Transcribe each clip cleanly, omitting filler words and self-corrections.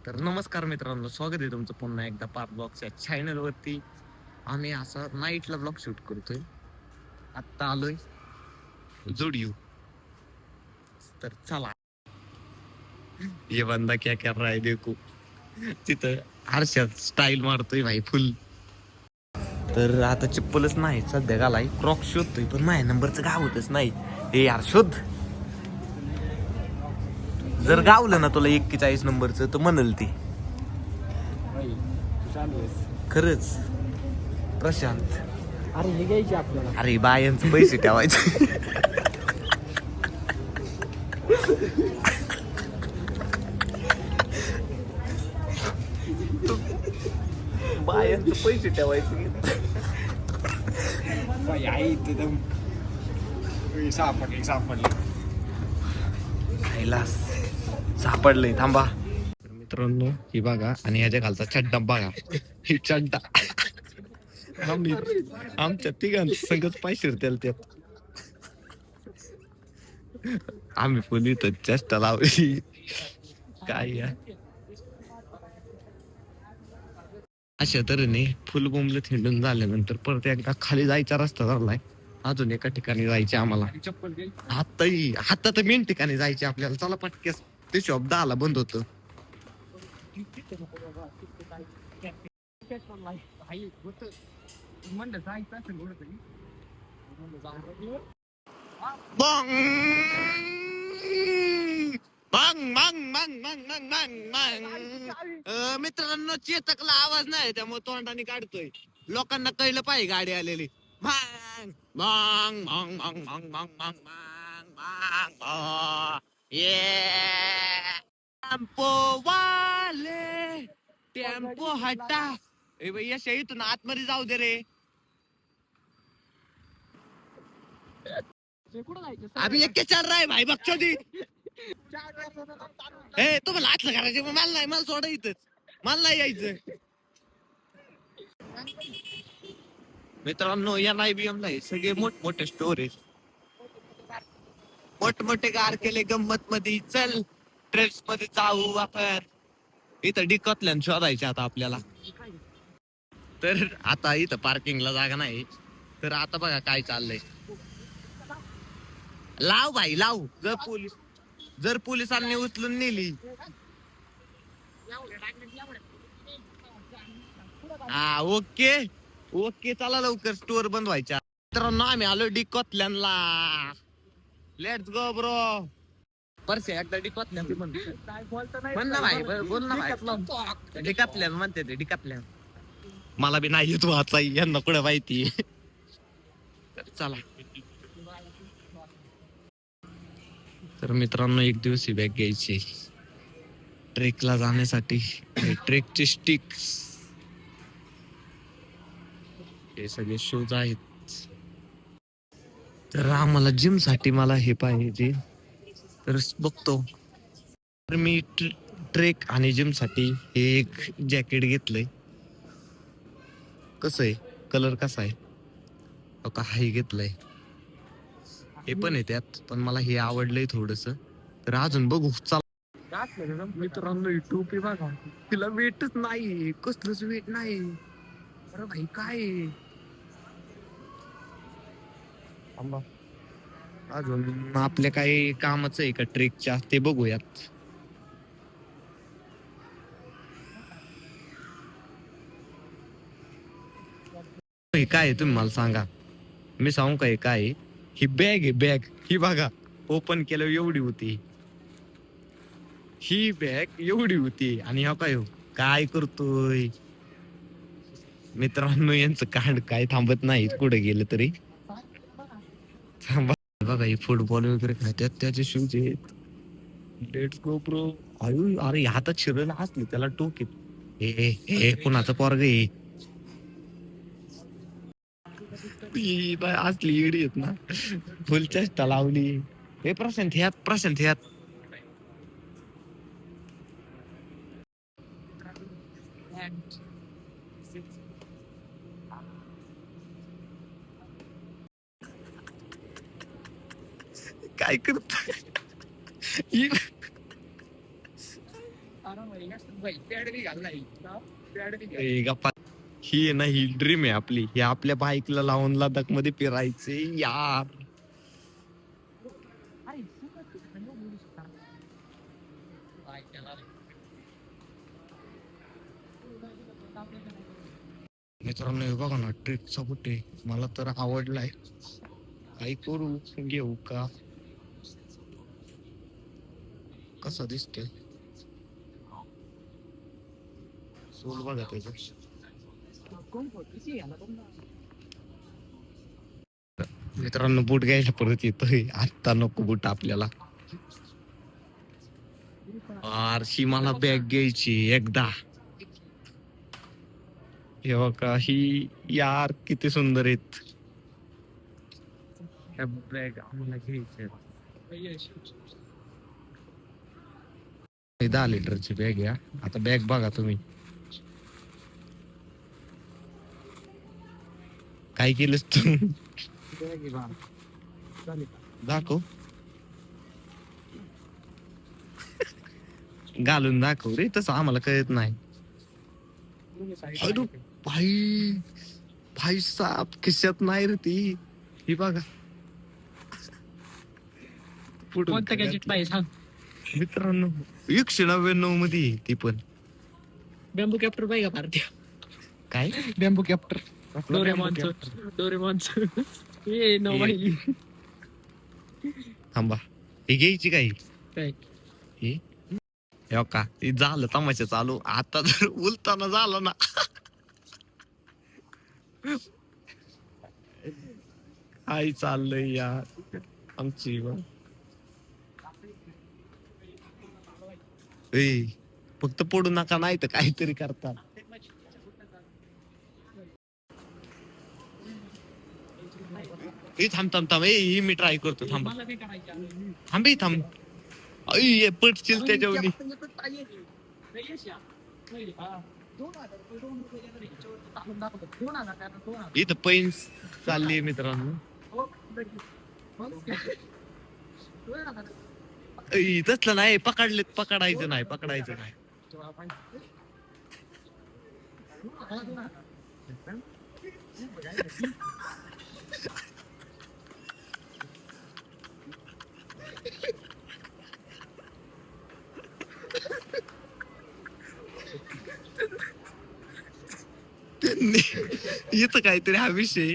तर नमस्कार मित्रांनो, स्वागत आहे तुमचं पुन्हा एकदा पार्थ ब्लॉगच्या चॅनल वरती. आम्ही असा नाईटला ब्लॉग शूट करतोय. आत्ता आलोय जुडिओ. तर चला, ये बंदा क्या कर रहा है देखो. तिथं हर्षात स्टाईल मारतोय भाई फुल. तर आता चप्पलच नाही सध्या घालाय, क्रॉक शोधतोय पण माझ्या नंबरचं गावतच नाही. हे यार शोध, जर गावलं ना तुला 41 नंबरचं तर म्हणल ती खरंच. प्रशांत, अरे हे घ्यायचे आपल्याला. अरे बायांचं पैसे ठेवायचे. बायांचं पैसे ठेवायचे. सापडलंय, थांबा. तर मित्रांनो ही बघा, आणि ह्याच्या खालचा चड्डा बघा. ही चड्डा आमच्या तिघांचं सगळंच पैसे त्यात. आम्ही फुल इथं चेष्टा लावली काय या. अशा तऱ्हेने फुल बोंबलं थिंडून झाल्यानंतर परत एकदा खाली जायचा रस्ता झालाय. अजून एका ठिकाणी जायचे आम्हाला. आता तर मेन ठिकाणी जायचे आपल्याला. चला पटकेस, ते शॉप 10 ला बंद होतं. बंग बंग बंग बंग बंग बंग बंग बंग. मित्रांनो, चेतकला आवाज नाही त्यामुळे तोंडाने काढतोय. लोकांना कळलं पाहिजे गाडी आलेली. भांग भांग भांग भांग भांग भांग भांग भांग भांग. ये टेम्पो वाले, टेम्पो हटा. ए भैया, इथून आतमध्ये जाऊ दे रे. अभी एक चल रहा है भाई बकचोदी. ए तुम्हाला आतलं करायचं, मला नाही, मला सोडा इथंच, मला नाही यायचं. मित्रांनो, या IBM ला सगळे मोठमोठे स्टोर आहेत. मोठमोठे कार केले गंमत मध्ये. चल ट्रेक्स मध्ये जाऊ आपण. इथं डिकॉटलॅन शोधायचे आता आपल्याला. तर आता इथं पार्किंगला जागा नाही. तर आता बघा काय चाललंय. लाव भाई लाव. जर पोलिसांनी उचलून नेली, हा ओके ओके, चला लवकर, स्टोअर बंद व्हायच्या. मित्रांनो, आम्ही आलो डिकॉटलॅनला. Let's go bro. परसे एकदा डिकॉटलॅन म्हण ना भाई, बोल ना भाई. डिकॉटलॅन म्हणते ते, डिकॉटलॅन. मला बी नाही येत वाचा, यांना कुठं माहिती. चला. तर मित्रांनो, एक दिवस ही बॅग घ्यायची ट्रेकला जाण्यासाठी. ट्रेकचे स्टिक्स, हे सगळे शूज आहेत. तर आम्हाला जिम साठी मला हे पाहिजे, तर बघतो. तर मी ट्रेक आणि जिम साठी हे एक जॅकेट घेतलंय. कसं आहे, कलर कसा आहे का, हे घेतलंय. हे पण आहे त्यात, पण मला हे आवडलंय थोडस. तर अजून बघू, चला. मित्रांनो, ही टोपी बघा, तिला वेटच नाही, कसलंच वेट नाही. अरे भाई काय अजून आपल्या काही कामाचं आहे का ट्रेकच्या, ते बघूयात. हे काय आहे तुम्ही मला सांगा, मी सांगू काय काय आहे? ही बॅग आहे, बॅग ही बघा. ओपन केलं एवढी होती ही बॅग, एवढी होती. आणि हा काय काय करतोय मित्रांनो, यांचं कांड काय थांबत नाही कुठे गेलं तरी. बघा, हे फुटबॉल वगैरे खात्यात, त्याचे शूज आहेत. Let's go bro. अरे अरे, हातात शिरला असले त्याला टोक येत. हे कुणाचं पोरग आहे? असली इडी आहेत ना, फुल चेष्टा लावली. हे प्रशांत ह्यात, प्रशांत ह्यात. काय करत ए, गप्पा. ही आहे ना, ही ड्रीम आहे आपली. ही आपल्या बाईकला लावून लडाख मध्ये फिरायचे यार. मित्रांनो हे बघा ना, ट्रिपचा कुठे मला तर आवडलाय. काय करू, घेऊ का? कसा दिसतोय सोल बघा त्याचं. मित्रांनो बूट घ्यायला परत येतोय. आता नको बूट आपल्याला. आरशी मला बॅग घ्यायची एकदा. हे बघा ही यार किती सुंदर आहेत. ह्या बॅग आम्हाला घ्यायच्या. 10 लिटरची बॅग या. आता बॅग बघा तुम्ही. काय केलंस तू? दाखव. घालून दाखव रे, तसं आम्हाला कळत नाही. अरे भाई, भाई साप खिशात नाही रे ती. ही बघा. कोणतं गॅजेट पाहिजे सांग. मित्रांनो 199 मध्ये आहे ती पण. बॅम्बू कॅप्टर पाहिजे का भारतीय? काय बॅम्बू कॅप्टर डोरेमॉनचं ए नो भाई. थांबा, ही घ्यायची काही काय हे का ते झालं तमाशा चालू. आता जर उलताना झालं ना, काय चाललंय यार आमची. ए फक्त पडू नका, नाही तर काहीतरी करता. थांब थांब थांब, ही मी ट्राय करतो. थांबा थांब थांब. ऐ पडशील त्याच्यावर. इथं पैन्स चालली मित्रांनो. तसलं नाही, पकडायचं नाही. त्यांनी इथं काहीतरी हा विषय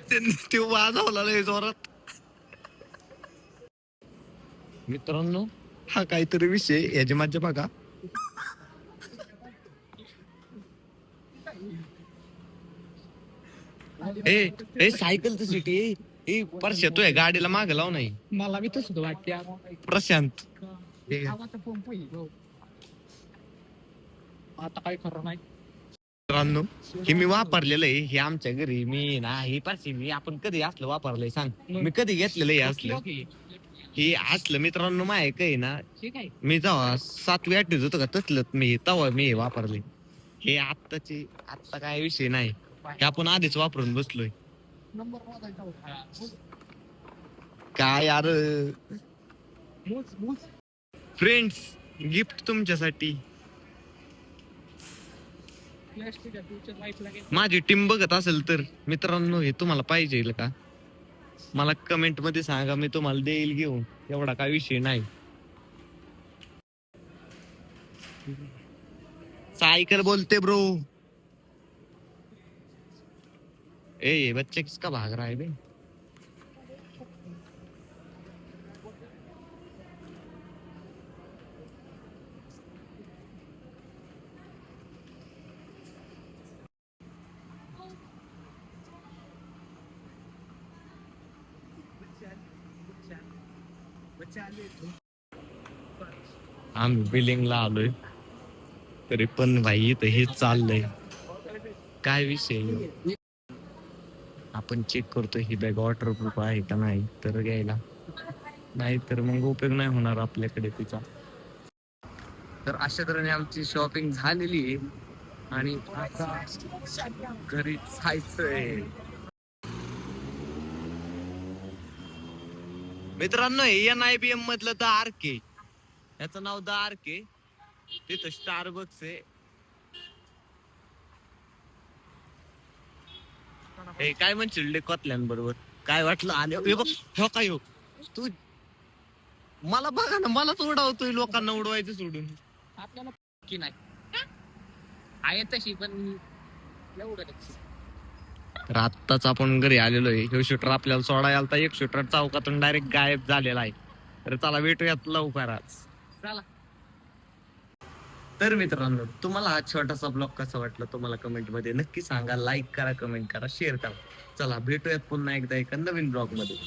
त्यांनी ते वाजवला लय जोरात. मित्रांनो हा काहीतरी विषय, याची मज्जा बघा. ए सायकलचं सिटी ए परश्या तू गाडीला माग लाव नाही. मला बी तसं वाटते प्रशांत आता काय खरं नाही. मित्रांनो हे मी वापरलेलं आहे. हे आमच्या घरी मी ना, हे पारशी मी आपण कधी असलं वापरलंय सांग. मी कधी घेतलेलं हे असलं. हे असलं मित्रांनो माय काही ना, मी जेव्हा 7वी 8वीत होतो का तसलं मी तेव्हा मी हे वापरले. हे आत्ता काय विषय नाही. हे आपण आधीच वापरून बसलोय. काय यार फ्रेंड्स, गिफ्ट तुमच्यासाठी. माझी टीम बघत असेल तर मित्रांनो हे तुम्हाला पाहिजे का, मला कमेंट मध्ये सांगा. मी तुम्हाला देईल घेऊन, एवढा काय विषय नाही. सायकल बोलते ब्रो. ए बच्चे किसका भाग रहा है बे. आम्ही बिलिंगला आलोय तरी पण भाई इथं हेच चाललंय. काय विषय, आपण चेक करतो ही बॅग वॉटरप्रूफ आहे का नाही, तर घ्यायला, नाही तर मग उपयोग नाही होणार आपल्याकडे तिचा. तर अशा तऱ्हेने आमची शॉपिंग झालेली आहे आणि आता घरी जायचंय. मित्रांनो हे NIBM मधलं द आर्क आहे. याचं नाव द आर्क आहे. तिथं स्टारबक्स आहे. हे काय म्हणशील बरोबर काय वाटलं आले बघ हो काय हो तू मला बघा ना मलाच उडवतोय लोकांना उडवायचं सोडून. आपल्याला की नाही आहे तशी पण एवढं नाही. तर आत्ताच आपण घरी आलेलो आहे. ह्यो शूटर आपल्याला सोडायला आलता, एक शूटर चौकातून डायरेक्ट गायब झालेला आहे. तर चला भेटूयात लवकरच. चला. तर मित्रांनो तुम्हाला हा छोटासा ब्लॉग कसा वाटला तुम्हाला कमेंट मध्ये नक्की सांगा. लाईक करा, कमेंट करा, शेअर करा. चला भेटूयात पुन्हा एकदा एका नवीन ब्लॉग मध्ये.